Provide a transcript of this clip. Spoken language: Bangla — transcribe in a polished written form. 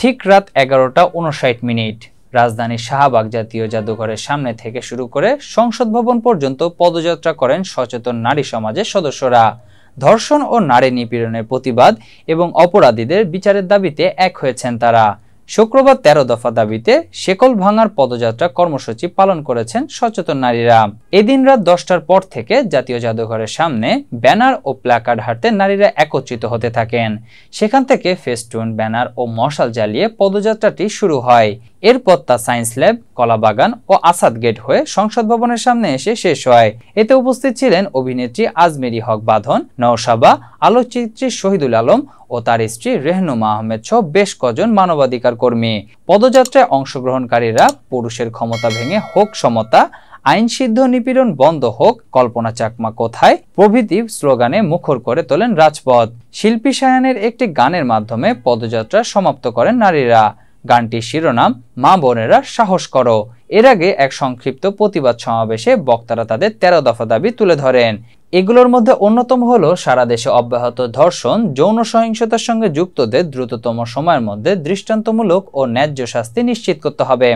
ঠিক রাত 11:59। রাজধানীর শাহবাগ জাতীয় জাদুঘরের সামনে থেকে শুরু করে সংসদ ভবন পর্যন্ত পদযাত্রা করেন সচেতন নারী সমাজের সদস্যরা। ধর্ষণ ও নারী নিপীড়নের প্রতিবাদ এবং অপরাধীদের বিচারের দাবিতে এক হয়েছেন তারা। শুক্রবার 13 দফা দাবিতে শেকল ভাঙার পদযাত্রা কর্মসূচি পালন করেছেন সচেতন নারীরা। এদিন রাত 10টার পর থেকে জাতীয় জাদুঘরের সামনে ব্যানার ও প্ল্যাকার্ড হাতে নারীরা একত্রিত হতে থাকেন। সেখান থেকে ফেস্টুন, ব্যানার ও মশাল জ্বালিয়ে পদযাত্রাটি শুরু হয়। এরপর তা সায়েন্স ল্যাব, কলাবাগান ও আসাদ গেট হয়ে সংসদ ভবনের সামনে এসে শেষ হয়। এতে উপস্থিত ছিলেন অভিনেত্রী আজমেরী হক বাঁধন, নওশাবা, আলোকচিত্রী শহীদুল আলম ও তার স্ত্রী রেহনুমা আহমেদ সহ বেশ কজন মানবাধিকার কর্মী। পদযাত্রায় অংশগ্রহণকারীরা পুরুষের ক্ষমতা ভেঙে হোক সমতা, আইনসিদ্ধ নিপীড়ন বন্ধ হোক, কল্পনা চাকমা কোথায় প্রভৃতি স্লোগানে মুখর করে তোলেন রাজপথ। শিল্পী শায়ানের একটি গানের মাধ্যমে পদযাত্রা সমাপ্ত করেন নারীরা। গানটির শিরোনাম মা বোনেরা সাহস করো। এর আগে এক সংক্ষিপ্ত প্রতিবাদ সমাবেশে বক্তারা তাদের 13 দফা দাবি তুলে ধরেন। এগুলোর মধ্যে অন্যতম হলো সারা দেশে অব্যাহত ধর্ষণ, যৌন সহিংসতার সঙ্গে যুক্তদের দ্রুততম সময়ের মধ্যে দৃষ্টান্তমূলক ও ন্যায্য শাস্তি নিশ্চিত করতে হবে।